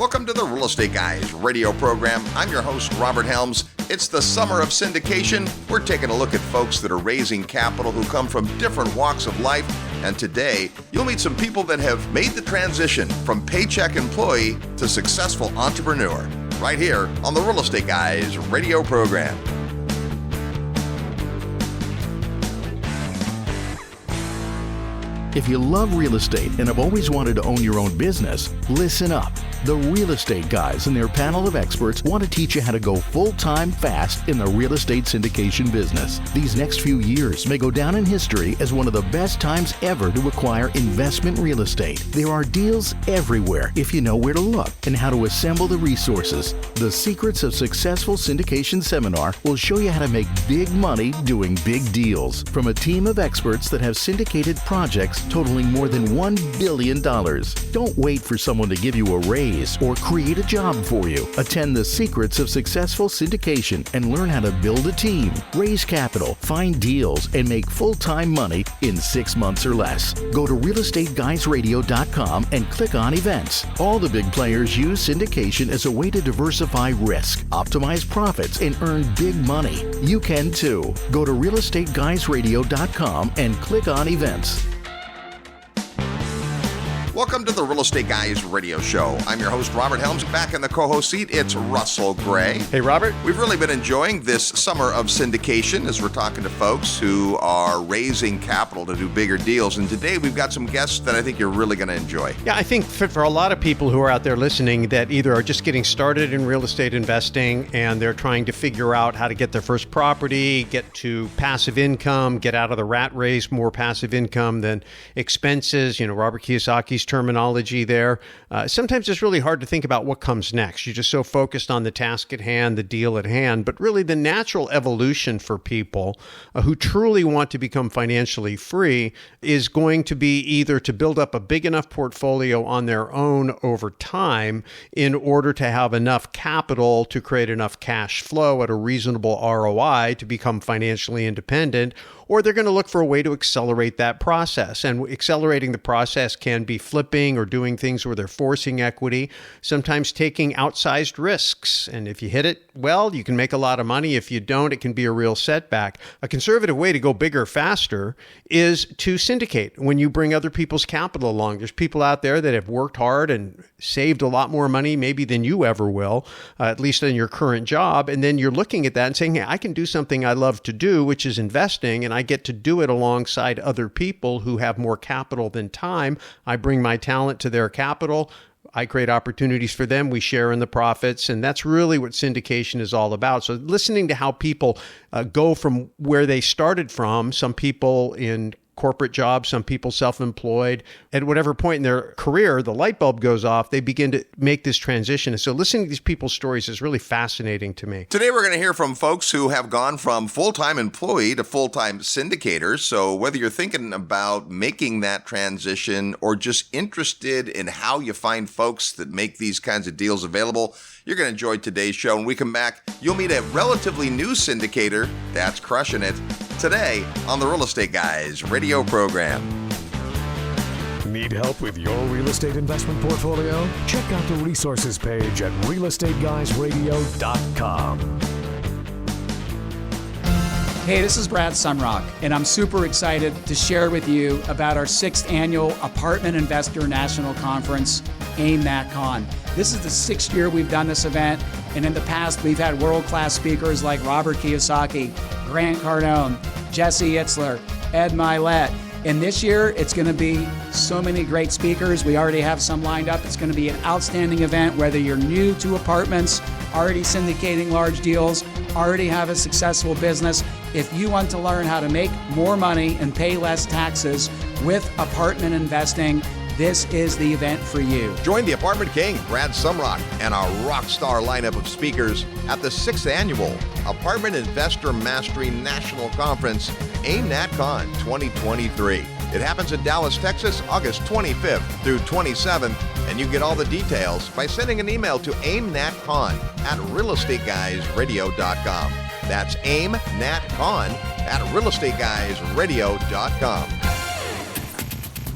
Welcome to the Real Estate Guys radio program. I'm your host, Robert Helms. It's the summer of syndication. We're taking a look at folks that are raising capital who come from different walks of life. And today, you'll meet some people that have made the transition from paycheck employee to successful entrepreneur. Right here on the Real Estate Guys radio program. If you love real estate and have always wanted to own your own business, listen up. The Real Estate Guys and their panel of experts want to teach you how to go full-time fast in the real estate syndication business. These next few years may go down in history as one of the best times ever to acquire investment real estate. There are deals everywhere if you know where to look and how to assemble the resources. The Secrets of Successful Syndication seminar will show you how to make big money doing big deals from a team of experts that have syndicated projects totaling more than $1 billion. Don't wait for someone to give you a raise or create a job for you. Attend the Secrets of Successful Syndication and learn how to build a team, raise capital, find deals, and make full-time money in 6 months or less. Go to realestateguysradio.com and click on events. All the big players use syndication as a way to diversify risk, optimize profits, and earn big money. You can too. Go to realestateguysradio.com and click on events. Welcome to the Real Estate Guys radio show. I'm your host, Robert Helms. Back in the co-host seat, it's Russell Gray. Hey, Robert. We've really been enjoying this summer of syndication as we're talking to folks who are raising capital to do bigger deals. And today we've got some guests that I think you're really going to enjoy. Yeah, I think for a lot of people who are out there listening that either are just getting started in real estate investing and they're trying to figure out how to get their first property, get to passive income, get out of the rat race, more passive income than expenses, Robert Kiyosaki's terminology there. Sometimes it's really hard to think about what comes next. You're just so focused on the task at hand, the deal at hand, but really the natural evolution for people who truly want to become financially free is going to be either to build up a big enough portfolio on their own over time in order to have enough capital to create enough cash flow at a reasonable ROI to become financially independent, or they're going to look for a way to accelerate that process. And accelerating the process can be flipping or doing things where they're forcing equity, sometimes taking outsized risks. And if you hit it well, you can make a lot of money. If you don't, it can be a real setback. A conservative way to go bigger faster is to syndicate when you bring other people's capital along. There's people out there that have worked hard and saved a lot more money maybe than you ever will, at least in your current job. And then you're looking at that and saying, hey, I can do something I love to do, which is investing, and I get to do it alongside other people who have more capital than time. I bring my talent to their capital. I create opportunities for them. We share in the profits. And that's really what syndication is all about. So listening to how people go from where they started from, some people in corporate jobs, some people self-employed, at whatever point in their career, the light bulb goes off, they begin to make this transition. And so listening to these people's stories is really fascinating to me. Today, we're going to hear from folks who have gone from full-time employee to full-time syndicators. So whether you're thinking about making that transition or just interested in how you find folks that make these kinds of deals available, you're going to enjoy today's show. When we come back, you'll meet a relatively new syndicator that's crushing it today on the Real Estate Guys radio program. Need help with your real estate investment portfolio? Check out the resources page at realestateguysradio.com. Hey, this is Brad Sumrock, and I'm super excited to share with you about our 6th annual Apartment Investor National Conference, AIM-NATCon. This is the 6th year we've done this event, and in the past we've had world-class speakers like Robert Kiyosaki, Grant Cardone, Jesse Itzler, Ed Milet. And this year, it's going to be so many great speakers. We already have some lined up. It's going to be an outstanding event, whether you're new to apartments, already syndicating large deals, already have a successful business. If you want to learn how to make more money and pay less taxes with apartment investing, this is the event for you. Join the Apartment King, Brad Sumrock, and our rock star lineup of speakers at the 6th Annual Apartment Investor Mastery National Conference, AIM-NATCon 2023. It happens in Dallas, Texas, August 25th through 27th, and you get all the details by sending an email to aimnatcon@realestateguysradio.com. That's aimnatcon@realestateguysradio.com.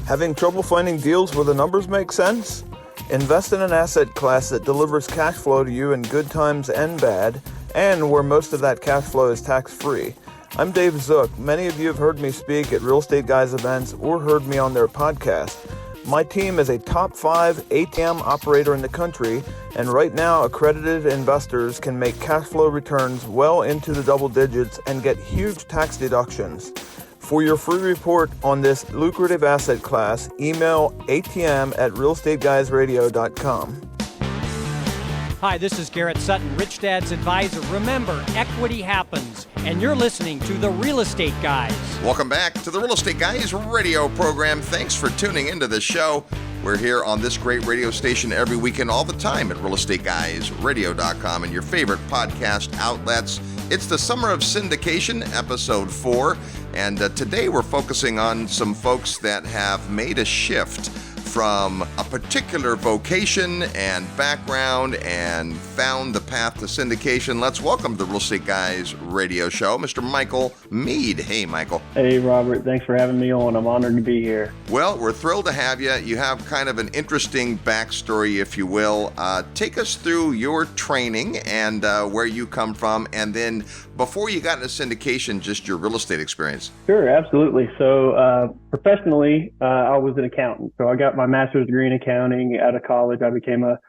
Having trouble finding deals where the numbers make sense? Invest in an asset class that delivers cash flow to you in good times and bad, and where most of that cash flow is tax-free. I'm Dave Zook. Many of you have heard me speak at Real Estate Guys events or heard me on their podcast. My team is a top 5 ATM operator in the country, and right now accredited investors can make cash flow returns well into the double digits and get huge tax deductions. For your free report on this lucrative asset class, email atm@realestateguysradio.com. Hi, this is Garrett Sutton, Rich Dad's advisor. Remember, equity happens, and you're listening to The Real Estate Guys. Welcome back to the Real Estate Guys radio program. Thanks for tuning into the show. We're here on this great radio station every weekend, all the time at realestateguysradio.com and your favorite podcast outlets. It's the Summer of Syndication, episode 4, and today we're focusing on some folks that have made a shift from a particular vocation and background and found the path to syndication. Let's welcome to the Real Estate Guys radio show, Mr. Michael Meade. Hey, Michael. Hey, Robert. Thanks for having me on. I'm honored to be here. Well, we're thrilled to have you. You have kind of an interesting backstory, if you will. Take us through your training and where you come from, and then before you got into syndication, just your real estate experience. Sure, absolutely. So professionally, I was an accountant. So I got my master's degree in accounting out of college. I became a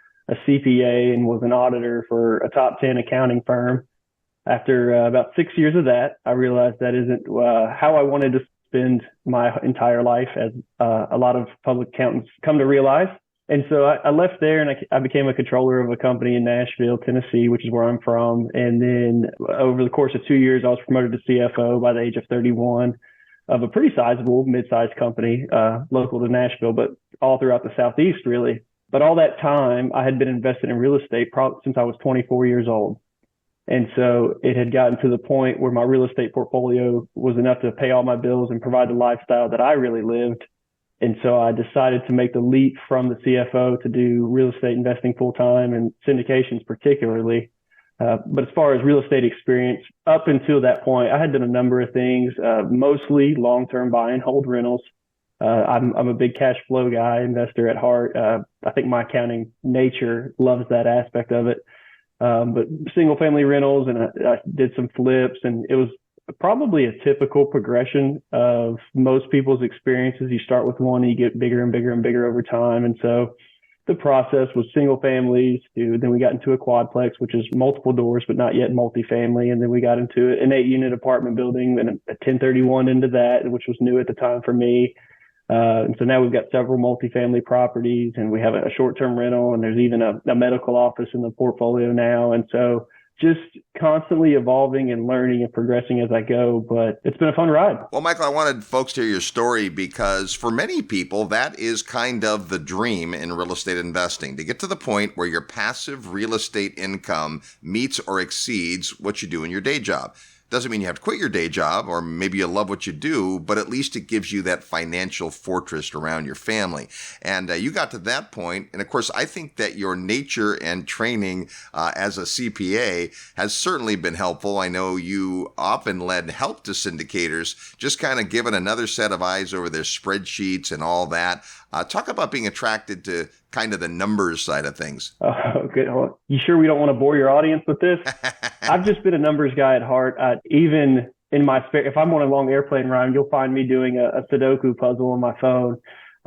CPA and was an auditor for a top 10 accounting firm. After about 6 years of that, I realized that isn't how I wanted to spend my entire life, as a lot of public accountants come to realize. And so I left there and I became a controller of a company in Nashville, Tennessee, which is where I'm from. And then over the course of 2 years, I was promoted to CFO by the age of 31 of a pretty sizable mid-sized company, local to Nashville, but all throughout the Southeast, really. But all that time, I had been invested in real estate probably since I was 24 years old. And so it had gotten to the point where my real estate portfolio was enough to pay all my bills and provide the lifestyle that I really lived. And so I decided to make the leap from the CFO to do real estate investing full time and syndications particularly. But as far as real estate experience, up until that point, I had done a number of things, mostly long-term buy and hold rentals. I'm a big cash flow guy, investor at heart. I think my accounting nature loves that aspect of it. But single family rentals, and I did some flips, and it was probably a typical progression of most people's experiences. You start with one and you get bigger and bigger and bigger over time. And so the process was single families, then we got into a quadplex, which is multiple doors, but not yet multifamily. And then we got into an 8-unit apartment building and a 1031 into that, which was new at the time for me. And so now we've got several multifamily properties, and we have a short-term rental, and there's even a medical office in the portfolio now. And so just constantly evolving and learning and progressing as I go, but it's been a fun ride. Well, Michael, I wanted folks to hear your story because for many people, that is kind of the dream in real estate investing, to get to the point where your passive real estate income meets or exceeds what you do in your day job. Doesn't mean you have to quit your day job, or maybe you love what you do, but at least it gives you that financial fortress around your family. And you got to that point. And of course, I think that your nature and training as a CPA has certainly been helpful. I know you often lend help to syndicators, just kind of giving another set of eyes over their spreadsheets and all that. Talk about being attracted to kind of the numbers side of things. Okay. You sure we don't want to bore your audience with this? I've just been a numbers guy at heart. Even in my spare, if I'm on a long airplane ride, you'll find me doing a Sudoku puzzle on my phone.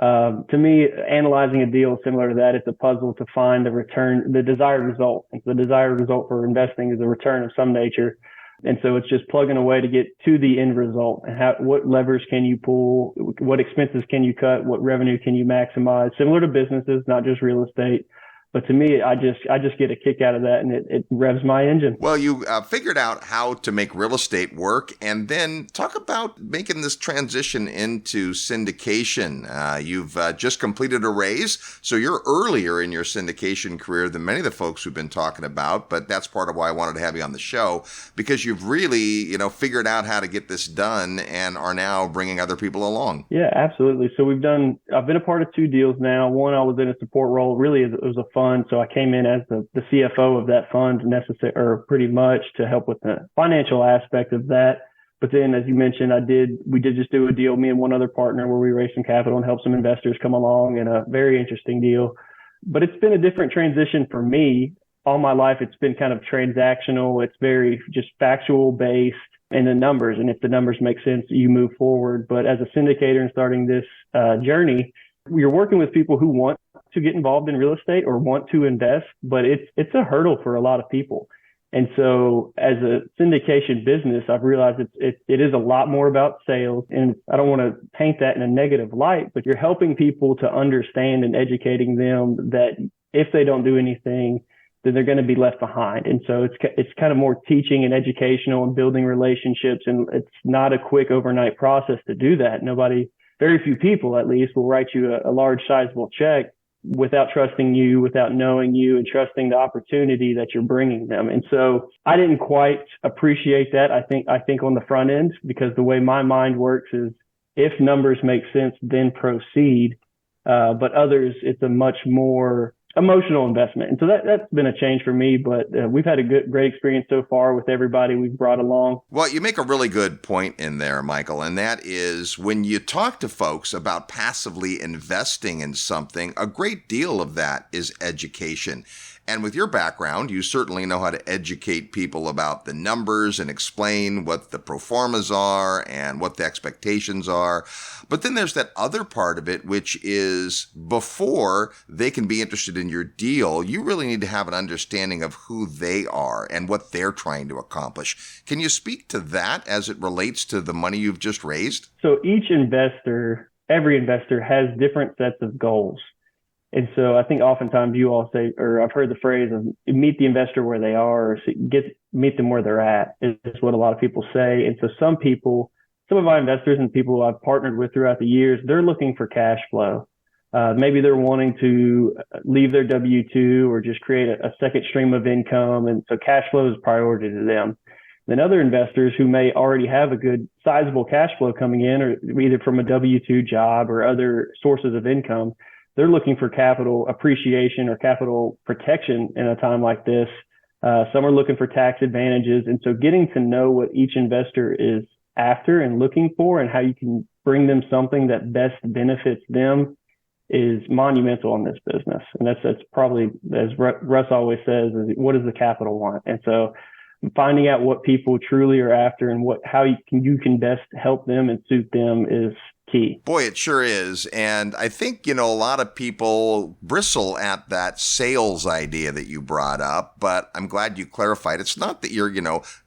To me, analyzing a deal is similar to that. It's a puzzle to find the return, the desired result. The desired result for investing is a return of some nature. And so it's just plugging away to get to the end result. And what levers can you pull? What expenses can you cut? What revenue can you maximize? Similar to businesses, not just real estate. But to me, I just get a kick out of that, and it revs my engine. Well, you figured out how to make real estate work, and then talk about making this transition into syndication. You've just completed a raise, so you're earlier in your syndication career than many of the folks we've been talking about, but that's part of why I wanted to have you on the show, because you've really, figured out how to get this done and are now bringing other people along. Yeah, absolutely. So I've been a part of 2 deals now. One, I was in a support role. Really, it was a fund. So I came in as the CFO of that fund, pretty much to help with the financial aspect of that. But then, as you mentioned, we did just do a deal, me and one other partner, where we raised some capital and helped some investors come along, in a very interesting deal. But it's been a different transition for me. All my life, it's been kind of transactional. It's very just factual based and the numbers. And if the numbers make sense, you move forward. But as a syndicator and starting this journey, you're working with people who want to get involved in real estate or want to invest, but it's a hurdle for a lot of people. And so as a syndication business, I've realized it is a lot more about sales. And I don't want to paint that in a negative light, but you're helping people to understand and educating them that if they don't do anything, then they're going to be left behind. And so it's kind of more teaching and educational and building relationships. And it's not a quick overnight process to do that. Very few people at least will write you a large sizable check without trusting you, without knowing you, and trusting the opportunity that you're bringing them. And so I didn't quite appreciate that. I think on the front end, because the way my mind works is if numbers make sense, then proceed. But others, it's a much more emotional investment. And so that's been a change for me, but we've had a great experience so far with everybody we've brought along. Well, you make a really good point in there, Michael, and that is when you talk to folks about passively investing in something, a great deal of that is education. And with your background, you certainly know how to educate people about the numbers and explain what the pro formas are and what the expectations are. But then there's that other part of it, which is before they can be interested in your deal, you really need to have an understanding of who they are and what they're trying to accomplish. Can you speak to that as it relates to the money you've just raised? So every investor has different sets of goals. And so I think oftentimes you all say, or I've heard the phrase of meet the investor where they are, or meet them where they're at, is what a lot of people say. And so some of my investors and people who I've partnered with throughout the years, they're looking for cash flow. Maybe they're wanting to leave their W-2 or just create a second stream of income. And so cash flow is a priority to them. Then other investors who may already have a good sizable cash flow coming in, or either from a W-2 job or other sources of income, they're looking for capital appreciation or capital protection in a time like this. Some are looking for tax advantages. And so getting to know what each investor is after and looking for and how you can bring them something that best benefits them is monumental in this business. And that's probably, as Russ always says, is what does the capital want? And so finding out what people truly are after and how you can best help them and suit them is key. Boy, it sure is. And I think, a lot of people bristle at that sales idea that you brought up, but I'm glad you clarified. It's not that you're,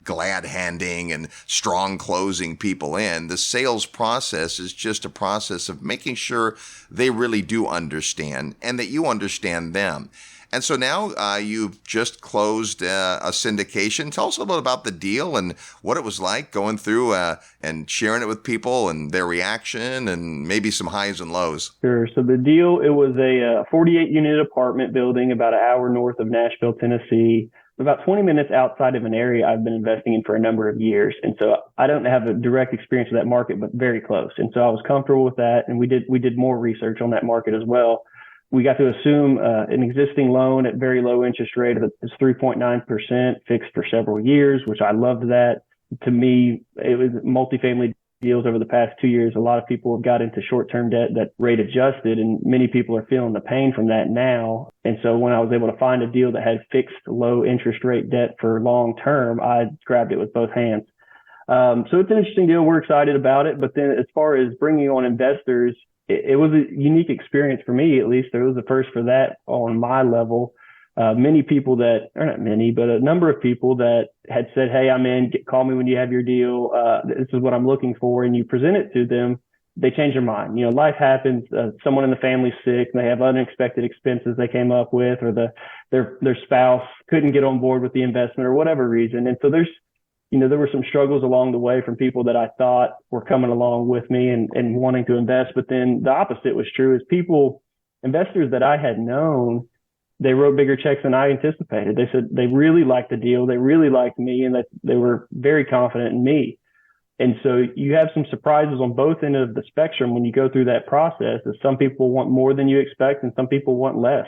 glad handing and strong closing people in. The sales process is just a process of making sure they really do understand and that you understand them. And so now you've just closed a syndication. Tell us a little bit about the deal and what it was like going through and sharing it with people and their reaction and maybe some highs and lows. Sure. So the deal, it was a 48-unit apartment building about an hour north of Nashville, Tennessee, about 20 minutes outside of an area I've been investing in for a number of years. And so I don't have a direct experience with that market, but very close. And so I was comfortable with that. And we did more research on that market as well. We got to assume an existing loan at very low interest rate of 3.9% fixed for several years, which I loved that. To me, it was multifamily deals over the past 2 years. A lot of people have got into short-term debt that rate adjusted, and many people are feeling the pain from that now. And so when I was able to find a deal that had fixed low interest rate debt for long term, I grabbed it with both hands. So it's an interesting deal. We're excited about it. But then as far as bringing on investors, it was a unique experience for me, at least. It was the first for that on my level. Many people not many, but a number of people that had said, hey, I'm in, call me when you have your deal. This is what I'm looking for. And you present it to them, they change their mind. Life happens. Someone in the family's sick and they have unexpected expenses they came up with, or their spouse couldn't get on board with the investment or whatever reason. And so there were some struggles along the way from people that I thought were coming along with me and wanting to invest. But then the opposite was true, is investors that I had known, they wrote bigger checks than I anticipated. They said they really liked the deal. They really liked me, and that they were very confident in me. And so you have some surprises on both ends of the spectrum when you go through that process. Is some people want more than you expect and some people want less.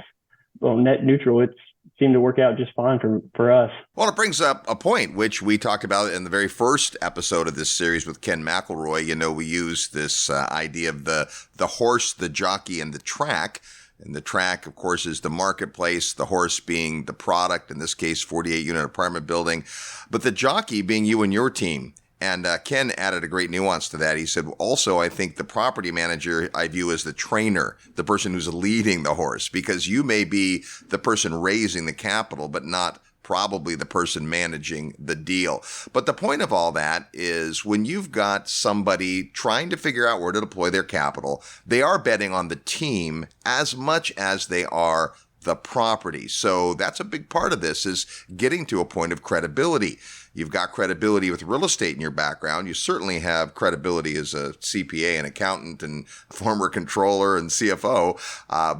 Well, net neutral, it's seemed to work out just fine for us. Well, it brings up a point which we talked about in the very first episode of this series with Ken McElroy. We use this idea of the horse, the jockey, and the track. And the track, of course, is the marketplace, the horse being the product, in this case, 48-unit apartment building, but the jockey being you and your team. And Ken added a great nuance to that. He said, also, I think the property manager I view as the trainer, the person who's leading the horse, because you may be the person raising the capital, but not probably the person managing the deal. But the point of all that is when you've got somebody trying to figure out where to deploy their capital, they are betting on the team as much as they are the property. So that's a big part of this, is getting to a point of credibility. You've got credibility with real estate in your background. You certainly have credibility as a CPA and accountant and former controller and CFO.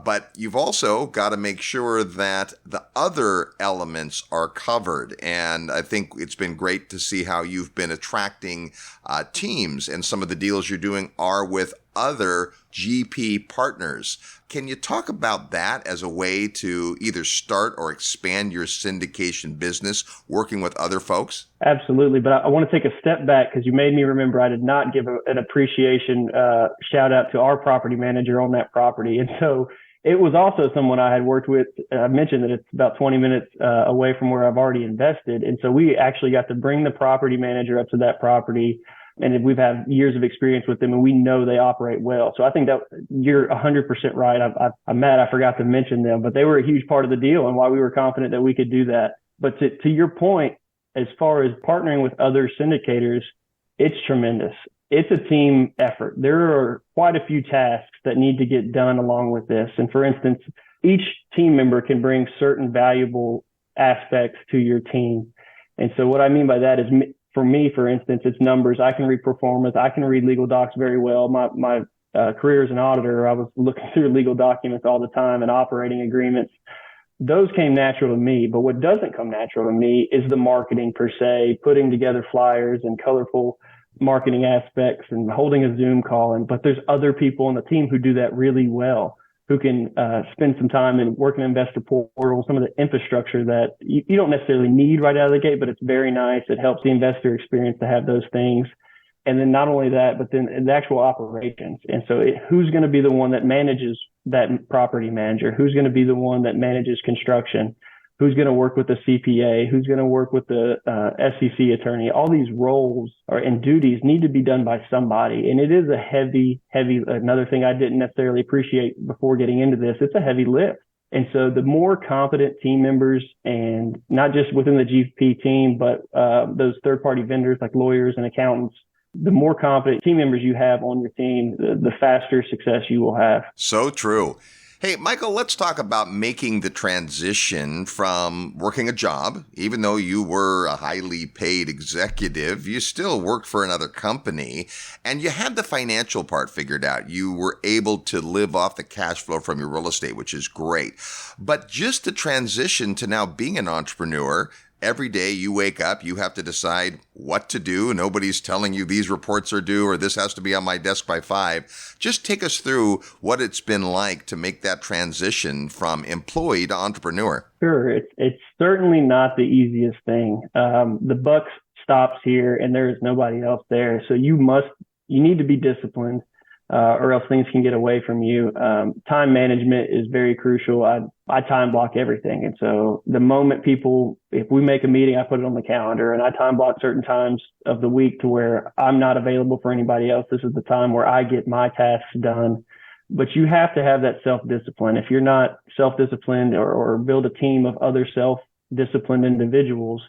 But you've also got to make sure that the other elements are covered. And I think it's been great to see how you've been attracting teams, and some of the deals you're doing are with other GP partners. Can you talk about that as a way to either start or expand your syndication business, working with other folks? Absolutely. But I want to take a step back, because you made me remember I did not give an appreciation shout out to our property manager on that property. And so it was also someone I had worked with. I mentioned that it's about 20 minutes away from where I've already invested. And so we actually got to bring the property manager up to that property. And we've had years of experience with them, and we know they operate well. So I think that you're 100% right. I'm mad I forgot to mention them, but they were a huge part of the deal and why we were confident that we could do that. But to your point, as far as partnering with other syndicators, it's tremendous. It's a team effort. There are quite a few tasks that need to get done along with this. And for instance, each team member can bring certain valuable aspects to your team. And so what I mean by that is, for me, for instance, it's numbers. I can read performance. I can read legal docs very well. My career as an auditor, I was looking through legal documents all the time and operating agreements. Those came natural to me. But what doesn't come natural to me is the marketing per se, putting together flyers and colorful marketing aspects and holding a Zoom call. But there's other people on the team who do that really well, who can spend some time in working investor portal, some of the infrastructure that you don't necessarily need right out of the gate, but it's very nice. It helps the investor experience to have those things. And then not only that, but then the actual operations. And so who's going to be the one that manages that property manager? Who's going to be the one that manages construction? Who's going to work with the CPA? Who's going to work with the SEC attorney? All these roles and duties need to be done by somebody. And it is a heavy, another thing I didn't necessarily appreciate before getting into this, it's a heavy lift. And so the more competent team members, and not just within the GP team, but those third-party vendors like lawyers and accountants, the more competent team members you have on your team, the faster success you will have. So true. Hey, Michael, let's talk about making the transition from working a job. Even though you were a highly paid executive, you still worked for another company, and you had the financial part figured out. You were able to live off the cash flow from your real estate, which is great. But just the transition to now being an entrepreneur, every day you wake up, you have to decide what to do. Nobody's telling you these reports are due or this has to be on my desk by 5. Just take us through what it's been like to make that transition from employee to entrepreneur. Sure. It's certainly not the easiest thing. The buck stops here and there is nobody else there. So you need to be disciplined, or else things can get away from you. Time management is very crucial. I time block everything. And so the moment if we make a meeting, I put it on the calendar and I time block certain times of the week to where I'm not available for anybody else. This is the time where I get my tasks done. But you have to have that self-discipline. If you're not self-disciplined or build a team of other self-disciplined individuals,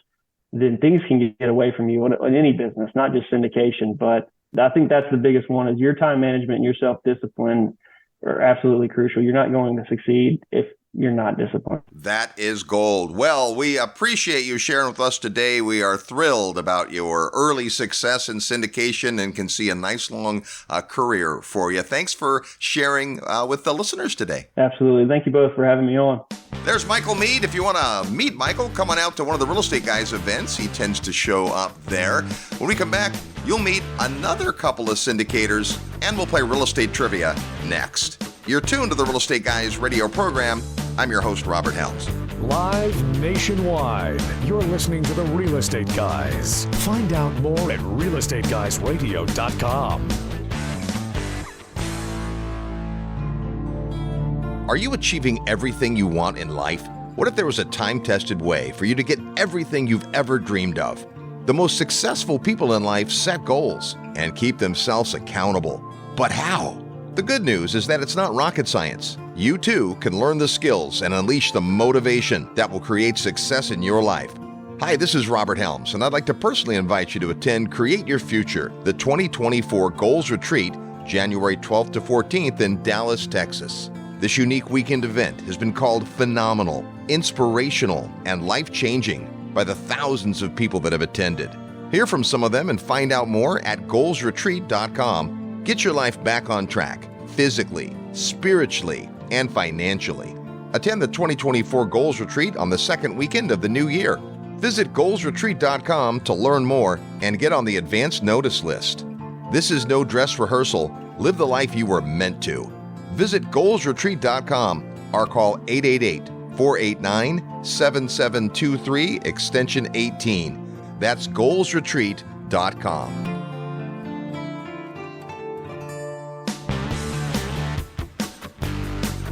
then things can get away from you in any business, not just syndication. But I think that's the biggest one, is your time management and your self-discipline are absolutely crucial. You're not going to succeed if you're not disciplined. That is gold. Well, we appreciate you sharing with us today. We are thrilled about your early success in syndication and can see a nice long career for you. Thanks for sharing with the listeners today. Absolutely. Thank you both for having me on. There's Michael Meade. If you want to meet Michael, come on out to one of the Real Estate Guys events. He tends to show up there. When we come back, you'll meet another couple of syndicators, and we'll play real estate trivia next. You're tuned to the Real Estate Guys radio program. I'm your host, Robert Helms. Live nationwide, you're listening to the Real Estate Guys. Find out more at realestateguysradio.com. Are you achieving everything you want in life? What if there was a time-tested way for you to get everything you've ever dreamed of? The most successful people in life set goals and keep themselves accountable. But how? The good news is that it's not rocket science. You too can learn the skills and unleash the motivation that will create success in your life. Hi, this is Robert Helms, and I'd like to personally invite you to attend Create Your Future, the 2024 Goals Retreat, January 12th to 14th in Dallas, Texas. This unique weekend event has been called phenomenal, inspirational, and life-changing by the thousands of people that have attended. Hear from some of them and find out more at goalsretreat.com. Get your life back on track, physically, spiritually, and financially. Attend the 2024 Goals Retreat on the second weekend of the new year. Visit goalsretreat.com to learn more and get on the advance notice list. This is no dress rehearsal. Live the life you were meant to. Visit goalsretreat.com or call 888-489-7723 extension 18. That's goalsretreat.com.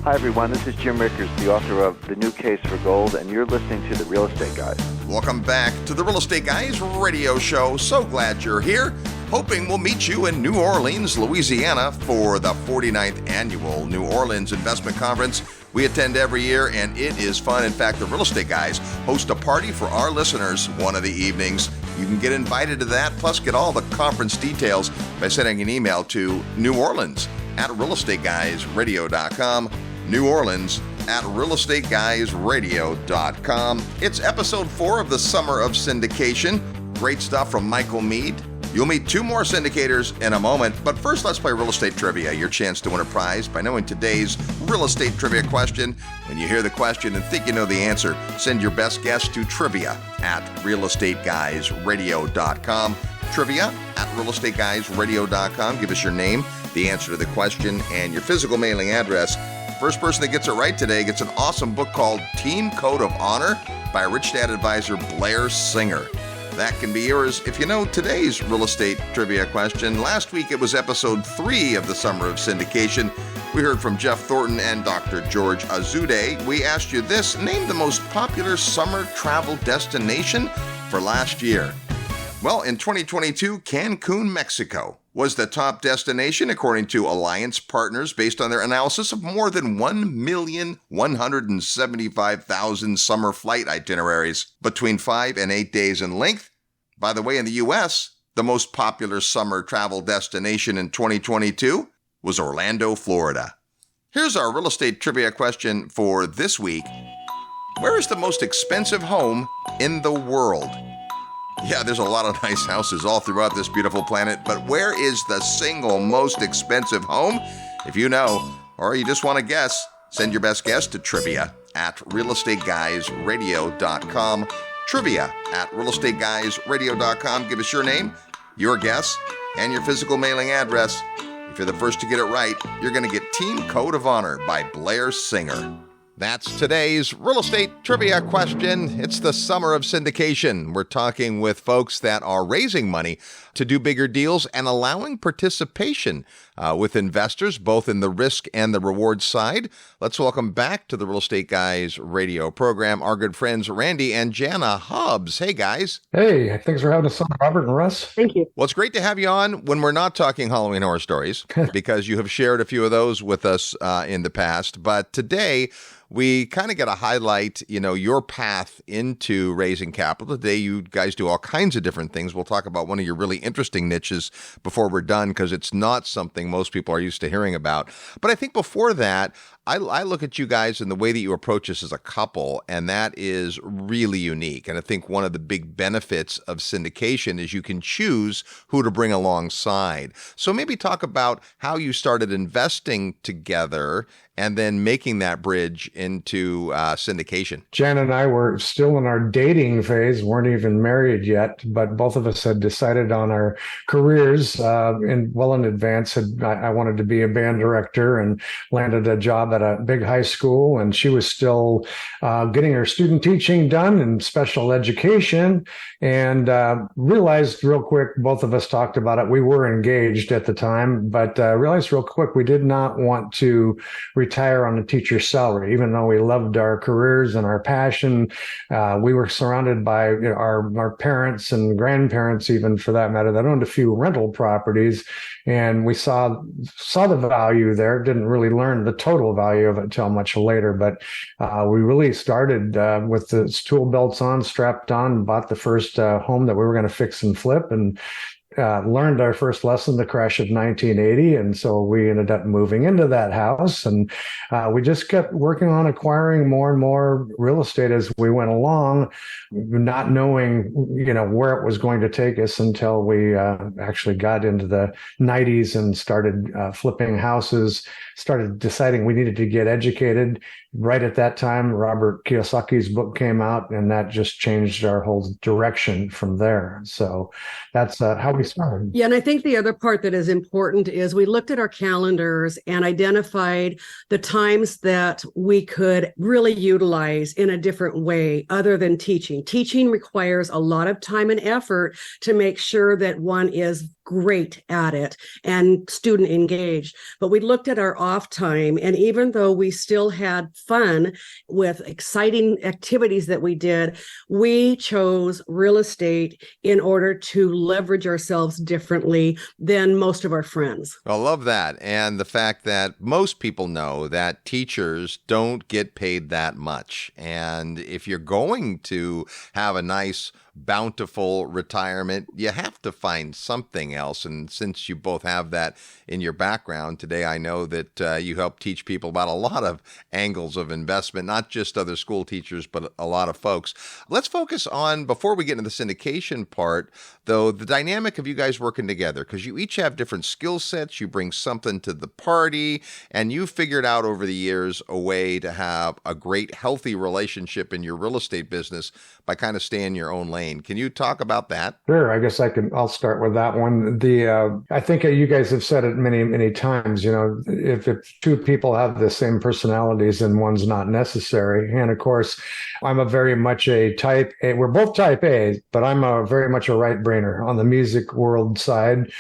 Hi everyone, this is Jim Rickers, the author of The New Case for Gold, and you're listening to The Real Estate Guys. Welcome back to the Real Estate Guys radio show. So glad you're here. Hoping we'll meet you in New Orleans, Louisiana for the 49th Annual New Orleans Investment Conference. We attend every year, and it is fun. In fact, the Real Estate Guys host a party for our listeners one of the evenings. You can get invited to that, plus get all the conference details by sending an email to New Orleans at realestateguysradio.com. New Orleans at realestateguysradio.com. It's episode 4 of the Summer of Syndication. Great stuff from Michael Meade. You'll meet 2 more syndicators in a moment, but first let's play Real Estate Trivia, your chance to win a prize by knowing today's Real Estate Trivia question. When you hear the question and think you know the answer, send your best guess to trivia at realestateguysradio.com. Trivia at realestateguysradio.com. Give us your name, the answer to the question, and your physical mailing address. First person that gets it right today gets an awesome book called Team Code of Honor by Rich Dad advisor Blair Singer. That can be yours if you know today's real estate trivia question. Last week it was episode 3 of the Summer of Syndication. We heard from Jeff Thornton and Dr. George Azude. We asked you this: name the most popular summer travel destination for last year. Well, in 2022, Cancun, Mexico was the top destination according to Alliance Partners based on their analysis of more than 1,175,000 summer flight itineraries between 5 and 8 days in length. By the way, in the U.S., the most popular summer travel destination in 2022 was Orlando, Florida. Here's our real estate trivia question for this week. Where is the most expensive home in the world? Yeah, there's a lot of nice houses all throughout this beautiful planet, but where is the single most expensive home? If you know, or you just want to guess, send your best guess to trivia at realestateguysradio.com. Trivia at realestateguysradio.com. Give us your name, your guess, and your physical mailing address. If you're the first to get it right, you're going to get Team Code of Honor by Blair Singer. That's today's real estate trivia question. It's the Summer of Syndication. We're talking with folks that are raising money to do bigger deals and allowing participation with investors, both in the risk and the reward side. Let's welcome back to the Real Estate Guys radio program our good friends Randy and Jana Hobbs. Hey, guys. Hey, thanks for having us on, Robert and Russ. Thank you. Well, it's great to have you on when we're not talking Halloween horror stories, because you have shared a few of those with us in the past. But today, we kind of get a highlight, your path into raising capital. Today, you guys do all kinds of different things. We'll talk about one of your really interesting niches before we're done, because it's not something most people are used to hearing about. But I think before that, I look at you guys and the way that you approach this as a couple, and that is really unique. And I think one of the big benefits of syndication is you can choose who to bring alongside. So maybe talk about how you started investing together and then making that bridge into syndication. Jana and I were still in our dating phase, weren't even married yet, but both of us had decided on our careers in advance. I wanted to be a band director and landed a job at a big high school, and she was still getting her student teaching done in special education, and realized real quick, both of us talked about it. We were engaged at the time, but realized real quick we did not want to retire on a teacher's salary. Even though we loved our careers and our passion, we were surrounded by our parents and grandparents, even for that matter, that owned a few rental properties. And we saw the value there, didn't really learn the total value of it until much later. But we really started with the tool belts on, strapped on, bought the first home that we were going to fix and flip, and learned our first lesson, the crash of 1980. And so we ended up moving into that house, and we just kept working on acquiring more and more real estate as we went along, not knowing, where it was going to take us until we actually got into the 90s and started flipping houses, started deciding we needed to get educated. Right at that time, Robert Kiyosaki's book came out, and that just changed our whole direction from there. So that's how we started. Yeah, and I think the other part that is important is we looked at our calendars and identified the times that we could really utilize in a different way other than teaching. Teaching requires a lot of time and effort to make sure that one is great at it and student engaged. But we looked at our off time, and even though we still had fun with exciting activities that we did, we chose real estate in order to leverage ourselves differently than most of our friends. I love that. And the fact that most people know that teachers don't get paid that much. And if you're going to have a nice bountiful retirement, you have to find something else. And since you both have that in your background today, I know that you help teach people about a lot of angles of investment, not just other school teachers, but a lot of folks. Let's focus on, before we get into the syndication part, though, the dynamic of you guys working together, because you each have different skill sets. You bring something to the party, and you figured out over the years a way to have a great, healthy relationship in your real estate business by kind of staying in your own lane. Can you talk about that? Sure. I guess I'll start with that one. I think you guys have said it many, many times, if two people have the same personalities, then one's not necessary. And of course, I'm very much a type A. We're both type A, but I'm very much a right brainer on the music world side,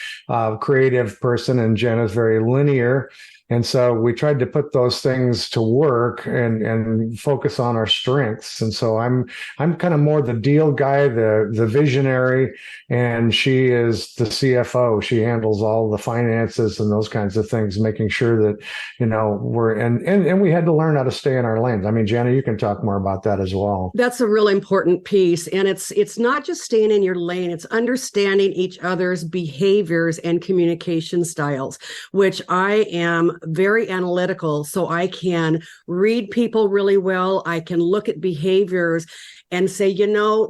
creative person, and Jana's very linear. And so we tried to put those things to work and focus on our strengths. And so I'm kind of more the deal guy, the visionary, and she is the CFO. She handles all the finances and those kinds of things, making sure that, and we had to learn how to stay in our lanes. I mean, Jana, you can talk more about that as well. That's a real important piece. And it's not just staying in your lane, it's understanding each other's behaviors and communication styles, which I am very analytical, so I can read people really well. I can look at behaviors and say,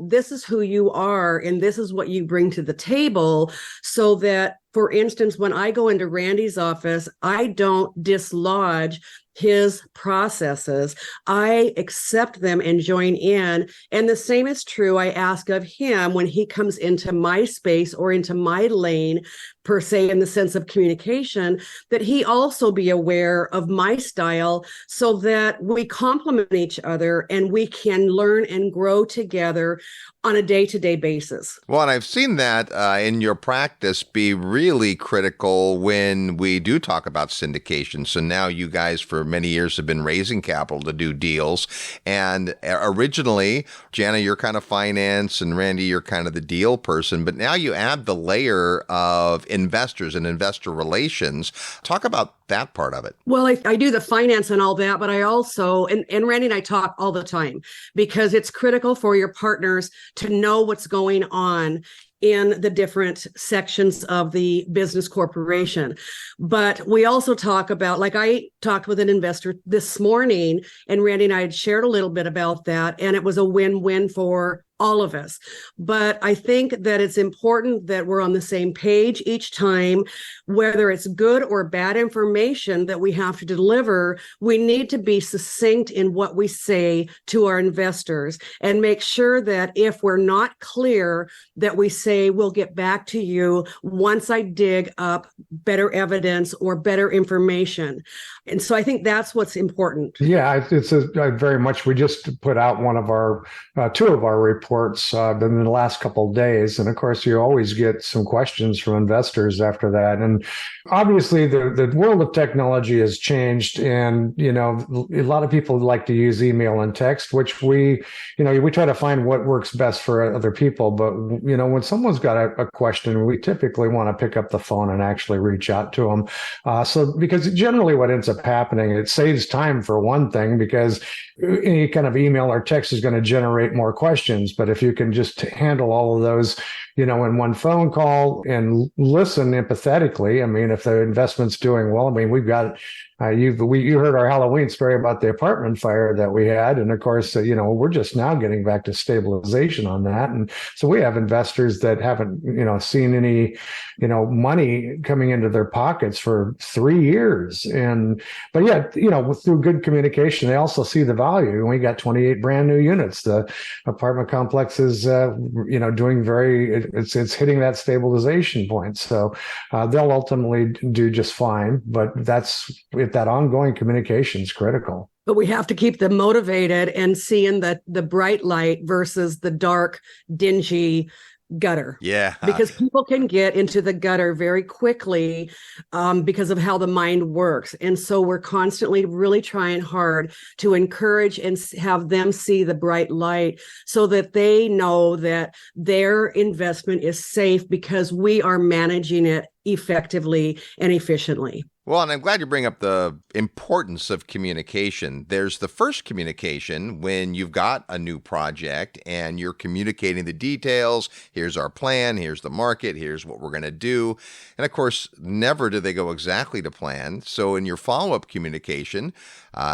this is who you are and this is what you bring to the table, so that, for instance, when I go into Randy's office, I don't dislodge his processes. I accept them and join in. And the same is true, I ask of him when he comes into my space or into my lane, per se, in the sense of communication, that he also be aware of my style so that we complement each other and we can learn and grow together on a day-to-day basis. Well, and I've seen that in your practice be really critical when we do talk about syndication. So now you guys for many years have been raising capital to do deals. And originally, Jana, you're kind of finance, and Randy, you're kind of the deal person. But now you add the layer of investors and investor relations. Talk about that part of it. Well, I do the finance and all that, but I also, and Randy and I talk all the time, because it's critical for your partners to know what's going on in the different sections of the business corporation. But we also talk about, like I talked with an investor this morning, and Randy and I had shared a little bit about that, and it was a win-win for all of us. But I think that it's important that we're on the same page each time, whether it's good or bad information that we have to deliver. We need to be succinct in what we say to our investors and make sure that if we're not clear, that we say, we'll get back to you once I dig up better evidence or better information. And so I think that's what's important. Yeah, it's very much, we just put out one of our, two of our reports reports in the last couple of days. And of course, you always get some questions from investors after that. And obviously, the world of technology has changed. And, you know, a lot of people like to use email and text, which we try to find what works best for other people. But, you know, when someone's got a question, we typically want to pick up the phone and actually reach out to them. Because generally what ends up happening, it saves time for one thing, because any kind of email or text is going to generate more questions. But if you can just handle all of those, you know, in one phone call and listen empathetically, I mean, if the investment's doing well, I mean, we've got, you heard our Halloween story about the apartment fire that we had. And of course, you know, we're just now getting back to stabilization on that. And so we have investors that haven't, you know, seen any, you know, money coming into their pockets for 3 years. But yeah, you know, through good communication, they also see the value. And we got 28 brand new units. The apartment complex is, you know, doing it's hitting that stabilization point. So they'll ultimately do just fine. But that ongoing communication is critical. But we have to keep them motivated and seeing the bright light versus the dark, dingy gutter. Yeah. Because people can get into the gutter very quickly because of how the mind works. And so we're constantly really trying hard to encourage and have them see the bright light so that they know that their investment is safe because we are managing it effectively and efficiently. Well, and I'm glad you bring up the importance of communication. There's the first communication when you've got a new project and you're communicating the details. Here's our plan. Here's the market. Here's what we're going to do. And of course, never do they go exactly to plan. So in your follow-up communication,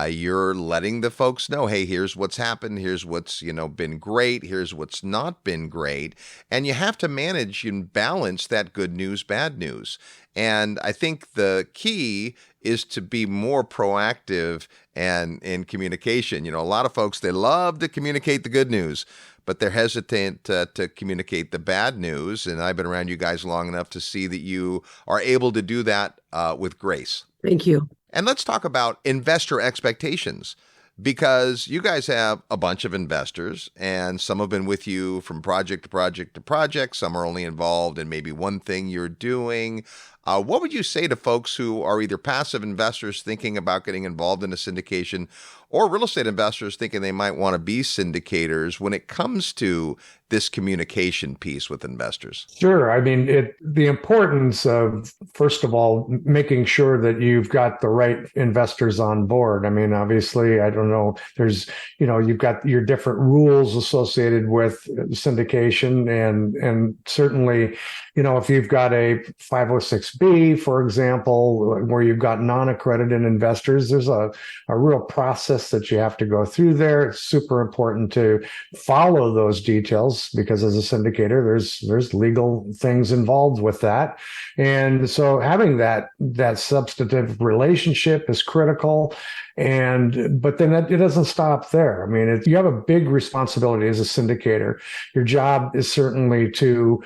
you're letting the folks know, hey, here's what's happened. Here's what's, you know, been great. Here's what's not been great. And you have to manage and balance that good news, bad news. And I think the key is to be more proactive and in communication. You know, a lot of folks, they love to communicate the good news, but they're hesitant to communicate the bad news. And I've been around you guys long enough to see that you are able to do that with grace. Thank you. And let's talk about investor expectations, because you guys have a bunch of investors and some have been with you from project to project to project. Some are only involved in maybe one thing you're doing. What would you say to folks who are either passive investors thinking about getting involved in a syndication or real estate investors thinking they might want to be syndicators when it comes to this communication piece with investors? Sure. I mean, the importance of, first of all, making sure that you've got the right investors on board. I mean, obviously, I don't know, there's, you know, you've got your different rules associated with syndication, and certainly, you know, if you've got a 506B, for example, where you've got non-accredited investors, there's a real process that you have to go through there. It's super important to follow those details because as a syndicator, there's legal things involved with that. And so having that substantive relationship is critical. But then it doesn't stop there. I mean, you have a big responsibility as a syndicator. Your job is certainly to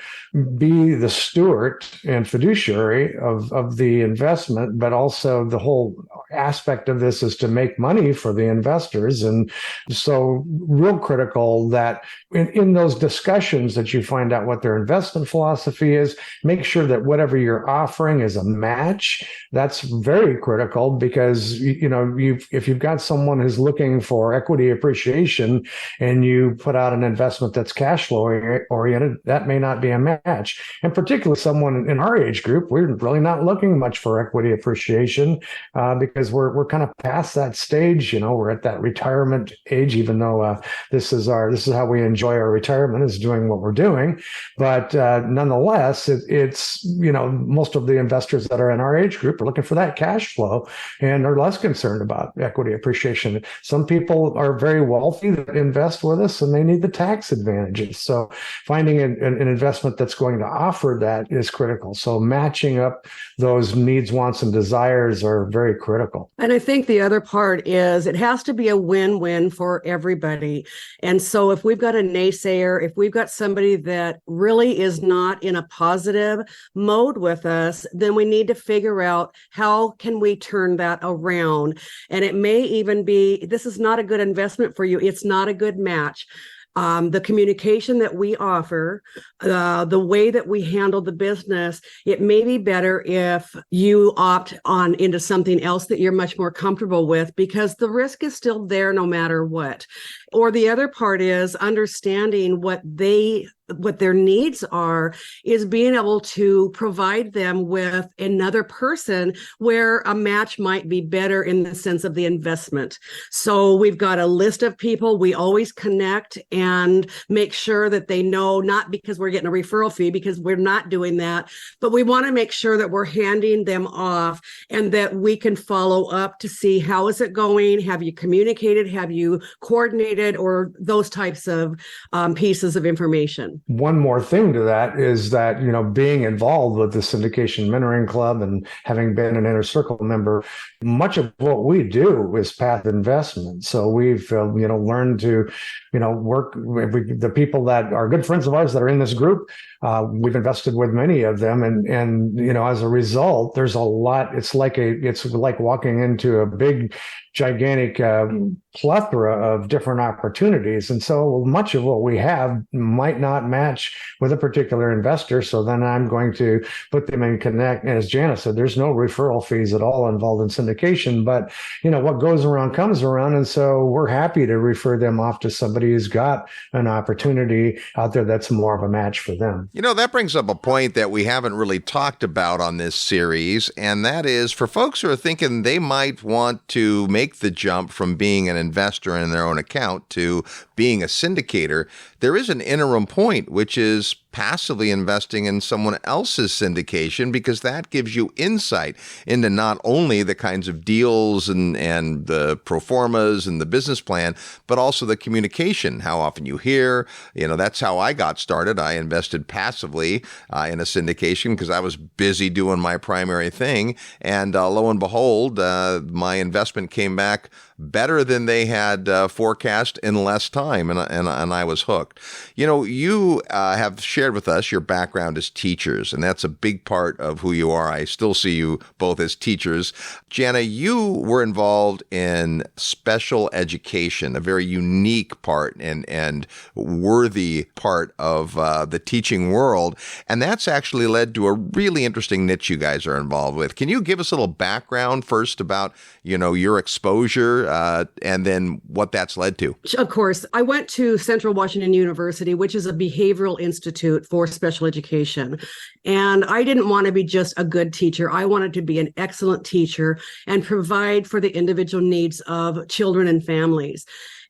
be the steward and fiduciary of the investment, but also the whole aspect of this is to make money for the investors. And so real critical that in those discussions that you find out what their investment philosophy is, make sure that whatever you're offering is a match. That's very critical because, you know, if you've got someone who's looking for equity appreciation and you put out an investment that's cash flow oriented, that may not be a match. And particularly someone in our age group, we're really not looking much for equity appreciation because we're kind of past that stage. You know, we're at that retirement age, even though this is how we enjoy our retirement, is doing what we're doing. But nonetheless, it's, you know, most of the investors that are in our age group are looking for that cash flow and are less concerned about equity appreciation. Some people are very wealthy that invest with us and they need the tax advantages. So finding an investment that's going to offer that is critical. So matching up those needs, wants, and desires are very critical. And I think the other part is it has to be a win-win for everybody. And so if we've got a naysayer, if we've got somebody that really is not in a positive mode with us, then we need to figure out how can we turn that around. And it may even be, this is not a good investment for you. It's not a good match. the communication that we offer, the way that we handle the business, it may be better if you opt on into something else that you're much more comfortable with, because the risk is still there no matter what. Or the other part is understanding what their needs are, is being able to provide them with another person where a match might be better in the sense of the investment. So we've got a list of people. We always connect and make sure that they know, not because we're getting a referral fee, because we're not doing that, but we want to make sure that we're handing them off and that we can follow up to see how is it going? Have you communicated? Have you coordinated? Or those types of pieces of information. One more thing to that is that, being involved with the Syndication Mentoring Club and having been an Inner Circle member, much of what we do is path investment. So we've, learned to, work with the people that are good friends of ours that are in this group. We've invested with many of them. And as a result, there's a lot. It's like walking into a big, gigantic plethora of different opportunities. And so much of what we have might not match with a particular investor. So then I'm going to put them in connect. And as Jana said, there's no referral fees at all involved in syndication, but what goes around comes around. And so we're happy to refer them off to somebody who's got an opportunity out there that's more of a match for them. That brings up a point that we haven't really talked about on this series, and that is for folks who are thinking they might want to make the jump from being an investor in their own account to being a syndicator, there is an interim point, which is passively investing in someone else's syndication, because that gives you insight into not only the kinds of deals and the pro formas and the business plan, but also the communication, how often you hear. That's how I got started. I invested passively in a syndication because I was busy doing my primary thing. And lo and behold, my investment came back better than they had forecast in less time, and I was hooked. You have shared with us your background as teachers, and that's a big part of who you are. I still see you both as teachers. Jana, you were involved in special education, a very unique part and worthy part of the teaching world, and that's actually led to a really interesting niche you guys are involved with. Can you give us a little background first about your exposure and then what that's led to? Of course. I went to Central Washington University, which is a behavioral institute for special education. And I didn't want to be just a good teacher. I wanted to be an excellent teacher and provide for the individual needs of children and families.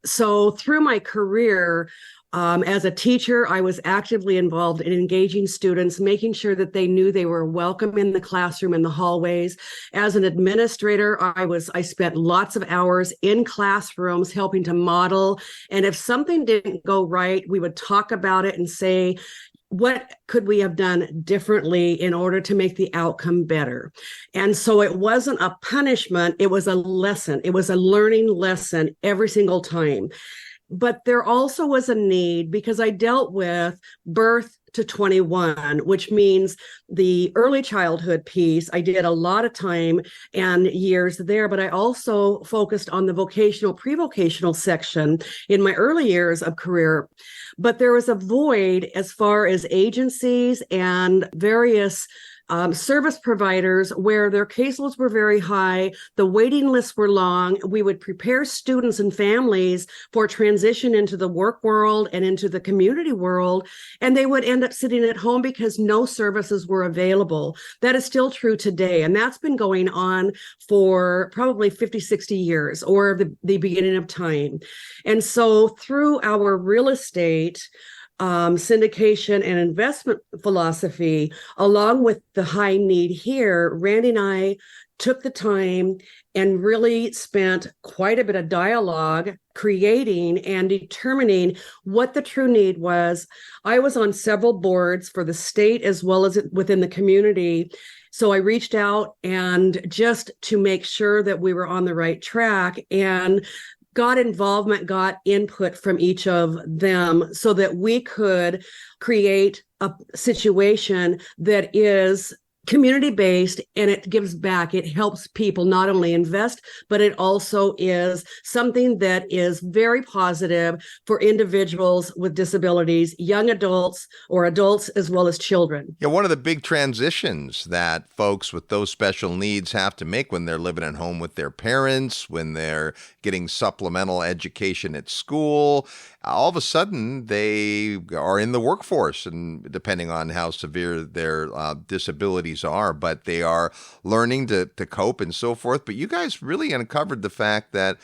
So through my career, as a teacher, I was actively involved in engaging students, making sure that they knew they were welcome in the classroom, in the hallways. As an administrator, I spent lots of hours in classrooms helping to model. And if something didn't go right, we would talk about it and say, what could we have done differently in order to make the outcome better? And so it wasn't a punishment, it was a lesson. It was a learning lesson every single time. But there also was a need, because I dealt with birth to 21, which means the early childhood piece. I did a lot of time and years there, but I also focused on the vocational, pre-vocational section in my early years of career. But there was a void as far as agencies and various service providers where their caseloads were very high, the waiting lists were long. We would prepare students and families for transition into the work world and into the community world, and they would end up sitting at home because no services were available. That is still true today, and that's been going on for probably 50, 60 years, or the beginning of time. And so through our real estate syndication and investment philosophy, along with the high need here, Randy and I took the time and really spent quite a bit of dialogue creating and determining what the true need was. I was on several boards for the state as well as within the community. So I reached out and just to make sure that we were on the right track, and got involvement, got input from each of them so that we could create a situation that is community-based, and it gives back. It helps people not only invest, but it also is something that is very positive for individuals with disabilities, young adults or adults as well as children. Yeah, one of the big transitions that folks with those special needs have to make when they're living at home with their parents, when they're getting supplemental education at school, all of a sudden they are in the workforce, and depending on how severe their disabilities are, but they are learning to cope and so forth. But you guys really uncovered the fact that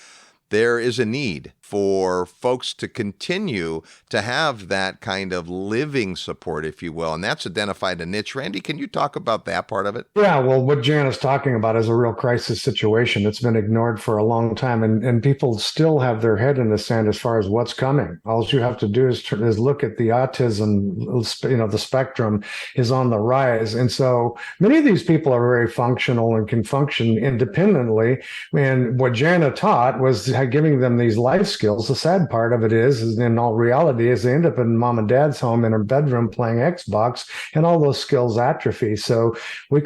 there is a need for folks to continue to have that kind of living support, if you will, and that's identified a niche. Randy, can you talk about that part of it? Yeah, well, what Jana's talking about is a real crisis situation that's been ignored for a long time, and people still have their head in the sand as far as what's coming. All you have to do is look at the autism, the spectrum is on the rise. And so many of these people are very functional and can function independently. And what Jana taught was giving them these life skills. The sad part of it is in all reality, is they end up in mom and dad's home in her bedroom playing Xbox, and all those skills atrophy. So we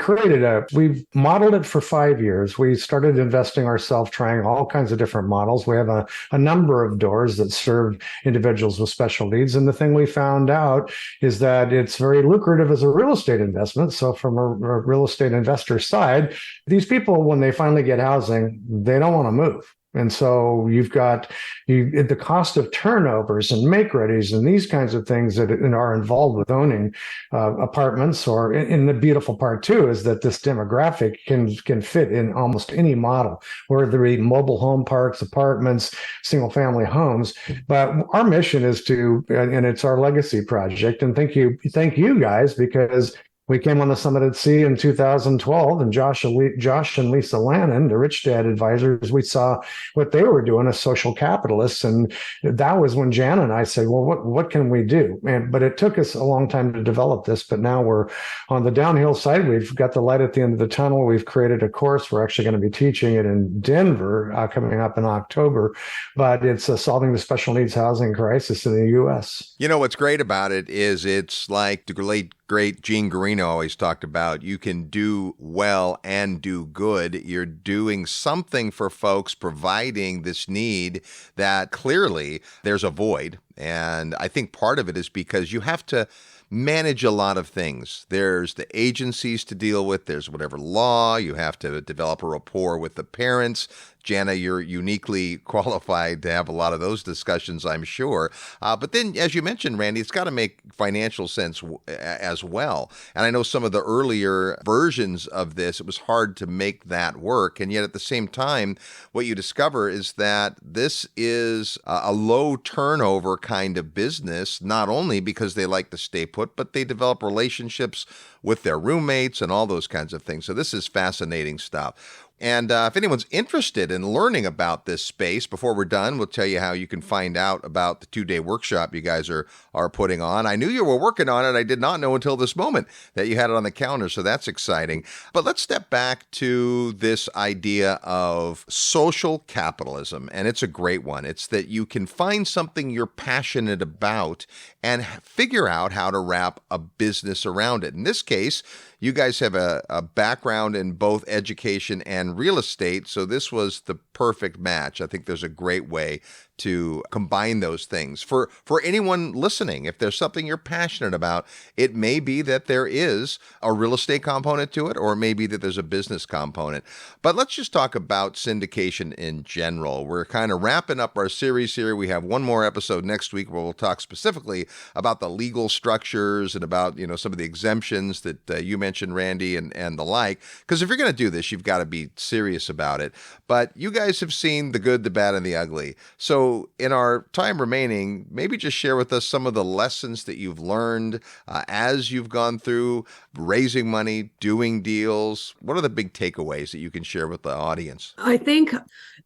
modeled it for 5 years. We started investing ourselves, trying all kinds of different models. We have a number of doors that serve individuals with special needs. And the thing we found out is that it's very lucrative as a real estate investment. So from a real estate investor side, these people, when they finally get housing, they don't want to move. And so you've got the cost of turnovers and make-readies and these kinds of things that are involved with owning apartments. Or in the beautiful part too is that this demographic can fit in almost any model, whether it be mobile home parks, apartments, single-family homes. But our mission is and it's our legacy project. And thank you guys, because we came on the Summit at Sea in 2012, and Josh and Lisa Lannon, the Rich Dad advisors, we saw what they were doing as social capitalists. And that was when Jana and I said, well, what can we do? But it took us a long time to develop this, but now we're on the downhill side. We've got the light at the end of the tunnel. We've created a course. We're actually going to be teaching it in Denver coming up in October, but it's solving the special needs housing crisis in the U.S. You know, what's great about it is it's like the late great Gene Guarino always talked about, you can do well and do good. You're doing something for folks, providing this need that clearly there's a void. And I think part of it is because you have to manage a lot of things. There's the agencies to deal with. There's whatever law. You have to develop a rapport with the parents. Jana, you're uniquely qualified to have a lot of those discussions, I'm sure. But then, as you mentioned, Randy, it's got to make financial sense as well. And I know some of the earlier versions of this, it was hard to make that work. And yet at the same time, what you discover is that this is a low turnover kind of business, not only because they like to stay put, but they develop relationships with their roommates and all those kinds of things. So this is fascinating stuff. And if anyone's interested in learning about this space, before we're done, we'll tell you how you can find out about the 2-day workshop you guys are putting on. I knew you were working on it. I did not know until this moment that you had it on the calendar, so that's exciting. But let's step back to this idea of social capitalism, and it's a great one. It's that you can find something you're passionate about and figure out how to wrap a business around it. In this case, you guys have a background in both education and real estate, so this was the perfect match. I think there's a great way to combine those things. For anyone listening, if there's something you're passionate about, it may be that there is a real estate component to it, or it may be that there's a business component. But let's just talk about syndication in general. We're kind of wrapping up our series here. We have one more episode next week where we'll talk specifically about the legal structures and about, some of the exemptions that you mentioned, Randy, and the like. Because if you're going to do this, you've got to be serious about it. But you guys have seen the good, the bad, and the ugly. So in our time remaining, maybe just share with us some of the lessons that you've learned as you've gone through raising money, doing deals. What are the big takeaways that you can share with the audience? I think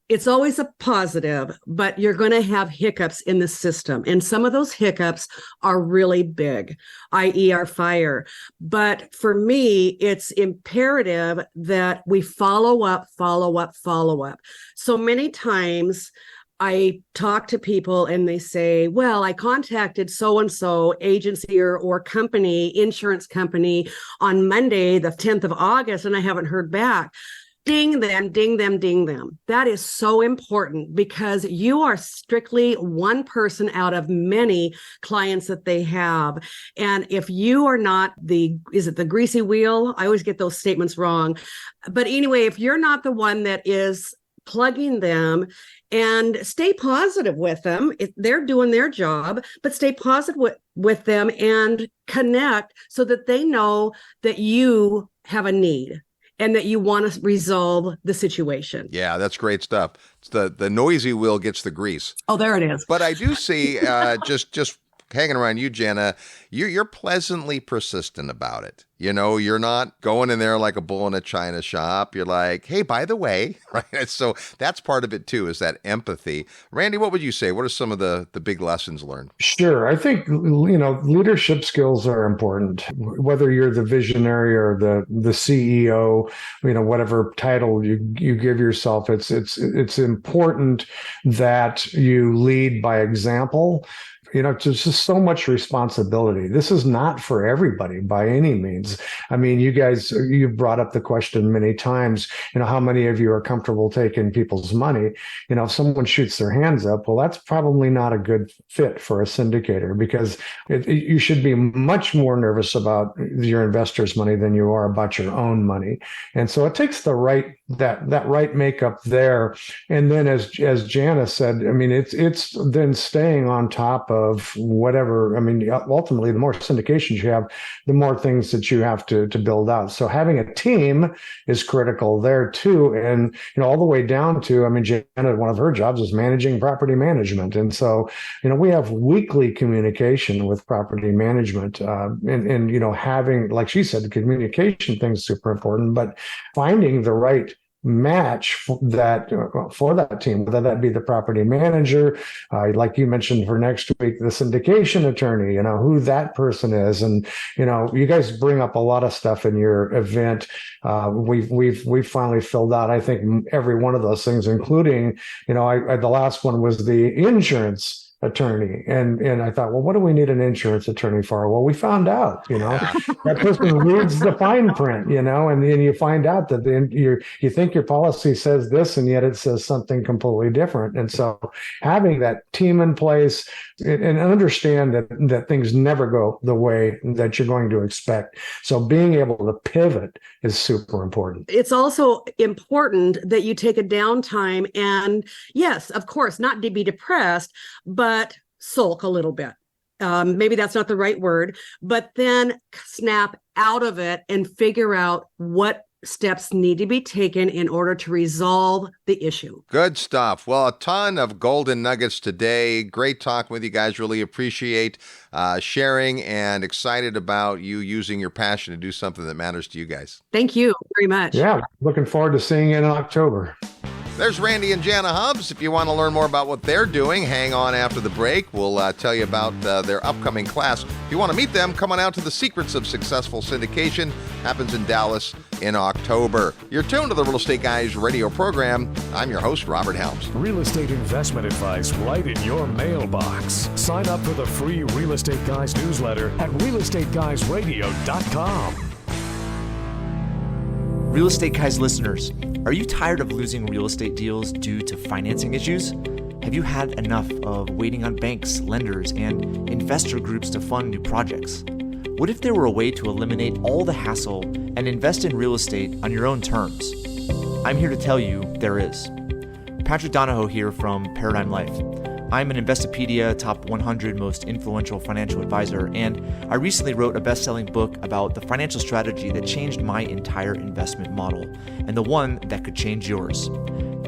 it's always a positive, but you're going to have hiccups in the system. And some of those hiccups are really big, i.e. our fire. But for me, it's imperative that we follow up. So many times I talk to people and they say, well, I contacted so-and-so agency or company, insurance company on Monday, the 10th of August, and I haven't heard back. Ding them, ding them, ding them. That is so important because you are strictly one person out of many clients that they have. And if you are not is it the greasy wheel? I always get those statements wrong. But anyway, if you're not the one that is plugging them, and stay positive with them. They're doing their job, but stay positive with them and connect so that they know that you have a need and that you want to resolve the situation. Yeah, that's great stuff. It's the noisy wheel gets the grease. Oh, there it is. But I do see, just hanging around you, Jana, you're pleasantly persistent about it. You know, you're not going in there like a bull in a china shop. You're like, hey, by the way, right? So that's part of it too, is that empathy. Randy, what would you say? What are some of the big lessons learned? Sure. I think, leadership skills are important, whether you're the visionary or the CEO, whatever title you give yourself. It's important that you lead by example. There's just so much responsibility. This is not for everybody by any means. I mean, you've brought up the question many times, how many of you are comfortable taking people's money? If someone shoots their hands up, well, that's probably not a good fit for a syndicator because you should be much more nervous about your investors' money than you are about your own money. And so it takes that right makeup there. And then as Jana said, I mean, it's then staying on top of whatever. I mean, ultimately, the more syndications you have, the more things that you have to build out. So having a team is critical there too. And, all the way down to, I mean, Jana, one of her jobs is managing property management. And so, we have weekly communication with property management and having, like she said, the communication thing is super important, but finding the right match for that team, whether that be the property manager, like you mentioned for next week, the syndication attorney, who that person is. And, you guys bring up a lot of stuff in your event. We've finally filled out, I think, every one of those things, including, the last one was the insurance attorney. And I thought, well, what do we need an insurance attorney for? Well, we found out, that person reads the fine print, and then you find out that you think your policy says this, and yet it says something completely different. And so having that team in place and understand that things never go the way that you're going to expect. So being able to pivot is super important. It's also important that you take a downtime and, yes, of course, not to be depressed, but sulk a little bit. Maybe that's not the right word, but then snap out of it and figure out what steps need to be taken in order to resolve the issue. Good stuff. Well, a ton of golden nuggets today. Great talking with you guys. Really appreciate sharing and excited about you using your passion to do something that matters to you guys. Thank you very much. Yeah, looking forward to seeing you in October. There's Randy and Jana Hubbs. If you want to learn more about what they're doing, hang on after the break. We'll tell you about their upcoming class. If you want to meet them, come on out to the Secrets of Successful Syndication. Happens in Dallas in October. You're tuned to the Real Estate Guys radio program. I'm your host, Robert Helms. Real estate investment advice right in your mailbox. Sign up for the free Real Estate Guys newsletter at realestateguysradio.com. Real Estate Guys listeners, are you tired of losing real estate deals due to financing issues? Have you had enough of waiting on banks, lenders, and investor groups to fund new projects? What if there were a way to eliminate all the hassle and invest in real estate on your own terms? I'm here to tell you there is. Patrick Donahoe here from Paradigm Life. I'm an Investopedia Top 100 Most Influential Financial Advisor, and I recently wrote a best-selling book about the financial strategy that changed my entire investment model, and the one that could change yours.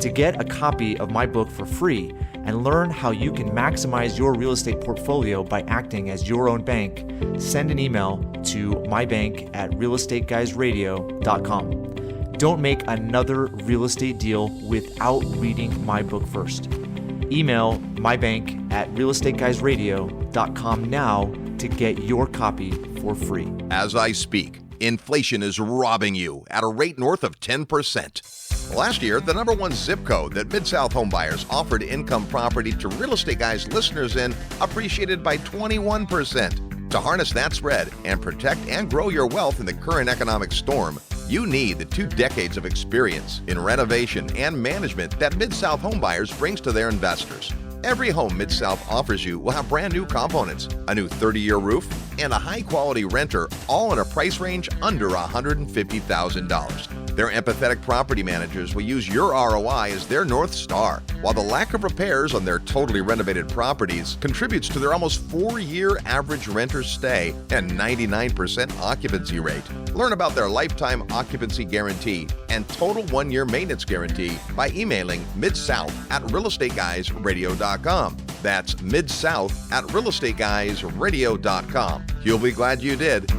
To get a copy of my book for free and learn how you can maximize your real estate portfolio by acting as your own bank, send an email to mybank@realestateguysradio.com. Don't make another real estate deal without reading my book first. Email mybank@realestateguysradio.com now to get your copy for free. As I speak, inflation is robbing you at a rate north of 10%. Last year, the number one zip code that Mid-South homebuyers offered income property to Real Estate Guys listeners in appreciated by 21%. To harness that spread and protect and grow your wealth in the current economic storm, you need the 2 decades of experience in renovation and management that Mid-South homebuyers brings to their investors. Every home Mid-South offers you will have brand new components, a new 30-year roof, and a high-quality renter, all in a price range under $150,000. Their empathetic property managers will use your ROI as their North Star, while the lack of repairs on their totally renovated properties contributes to their almost 4-year average renter stay and 99% occupancy rate. Learn about their lifetime occupancy guarantee and total 1-year maintenance guarantee by emailing midsouth@realestateguysradio.com. That's midsouth@realestateguysradio.com. You'll be glad you did.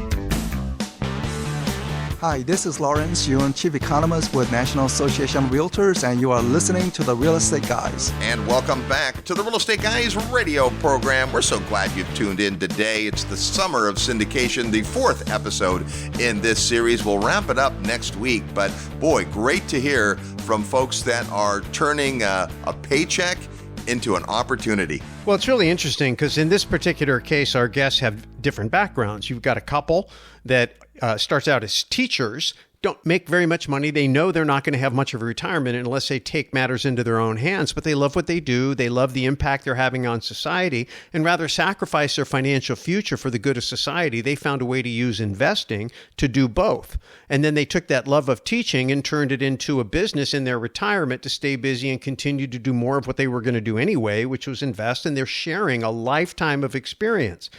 Hi, this is Lawrence Yun, Chief Economist with National Association of Realtors, and you are listening to The Real Estate Guys. And welcome back to the Real Estate Guys radio program. We're so glad you've tuned in today. It's the summer of syndication, the 4th episode in this series. We'll wrap it up next week, but boy, great to hear from folks that are turning a paycheck into an opportunity. Well, it's really interesting because in this particular case, our guests have different backgrounds. You've got a couple that starts out as teachers, don't make very much money. They know they're not going to have much of a retirement unless they take matters into their own hands, but they love what they do. They love the impact they're having on society, and rather sacrifice their financial future for the good of society. They found a way to use investing to do both. And then they took that love of teaching and turned it into a business in their retirement to stay busy and continue to do more of what they were going to do anyway, which was invest, and they're sharing a lifetime of experience.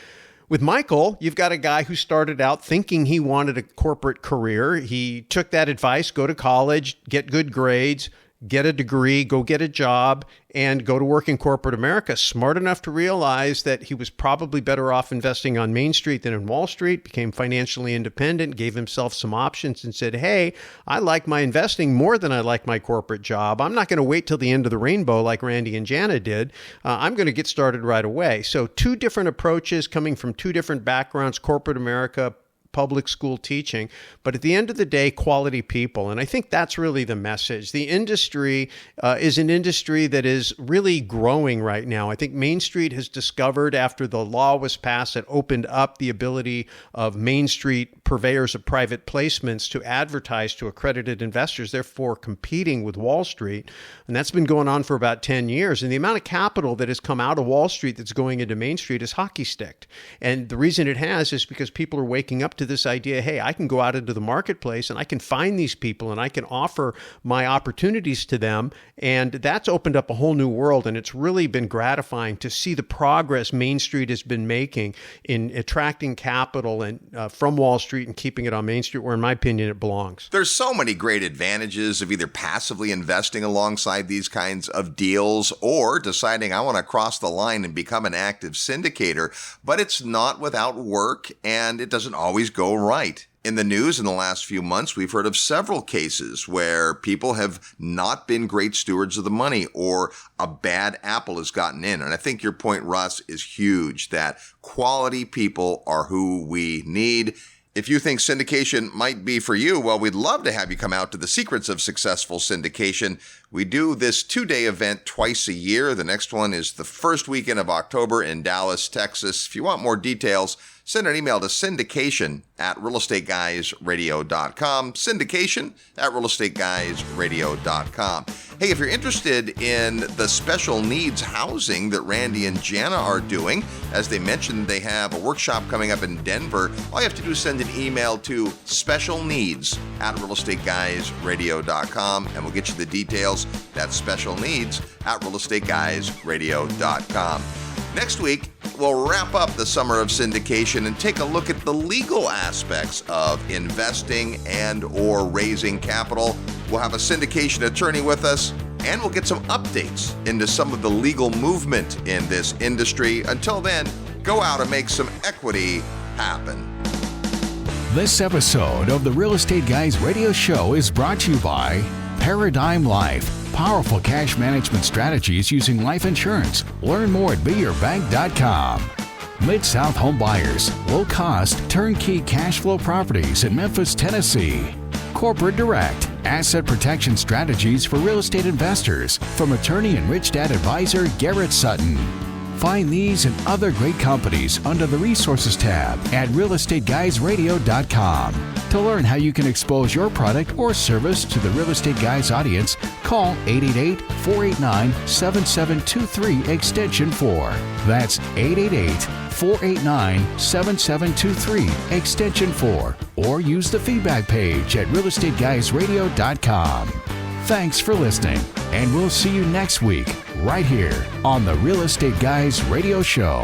With Michael, you've got a guy who started out thinking he wanted a corporate career. He took that advice, go to college, get good grades, get a degree, go get a job, and go to work in corporate America. Smart enough to realize that he was probably better off investing on Main Street than in Wall Street, became financially independent, gave himself some options and said, hey, I like my investing more than I like my corporate job. I'm not going to wait till the end of the rainbow like Randy and Jana did. I'm going to get started right away. So 2 different approaches coming from 2 different backgrounds, corporate America, public school teaching, but at the end of the day, quality people. And I think that's really the message. The industry is an industry that is really growing right now. I think Main Street has discovered, after the law was passed, it opened up the ability of Main Street purveyors of private placements to advertise to accredited investors, therefore competing with Wall Street. And that's been going on for about 10 years. And the amount of capital that has come out of Wall Street that's going into Main Street is hockey sticked. And the reason it has is because people are waking up to this idea, hey, I can go out into the marketplace and I can find these people and I can offer my opportunities to them. And that's opened up a whole new world. And it's really been gratifying to see the progress Main Street has been making in attracting capital and from Wall Street and keeping it on Main Street, where in my opinion it belongs. There's so many great advantages of either passively investing alongside these kinds of deals or deciding I want to cross the line and become an active syndicator, but it's not without work and it doesn't always go right. In the news in the last few months, we've heard of several cases where people have not been great stewards of the money or a bad apple has gotten in. And I think your point, Russ, is huge, that quality people are who we need. If you think syndication might be for you, well, we'd love to have you come out to the Secrets of Successful Syndication. We do this 2-day event twice a year. The next one is the first weekend of October in Dallas, Texas. If you want more details, send an email to syndication@realestateguysradio.com. Syndication@realestateguysradio.com. Hey, if you're interested in the special needs housing that Randy and Jana are doing, as they mentioned, they have a workshop coming up in Denver. All you have to do is send an email to specialneeds@realestateguysradio.com, and we'll get you the details. That's specialneeds@realestateguysradio.com. Next week, we'll wrap up the summer of syndication and take a look at the legal aspects of investing and or raising capital. We'll have a syndication attorney with us, and we'll get some updates into some of the legal movement in this industry. Until then, go out and make some equity happen. This episode of the Real Estate Guys radio show is brought to you by Paradigm Life. Powerful cash management strategies using life insurance. Learn more at beyourbank.com. Mid-South Home Buyers. Low-cost, turnkey cash flow properties in Memphis, Tennessee. Corporate Direct. asset protection strategies for real estate investors from attorney and rich dad advisor Garrett Sutton. Find these and other great companies under the Resources tab at realestateguysradio.com. To learn how you can expose your product or service to the Real Estate Guys audience, call 888-489-7723 extension 4. That's 888-489-7723 extension 4. Or use the feedback page at realestateguysradio.com. Thanks for listening, and we'll see you next week right here on the Real Estate Guys Radio Show.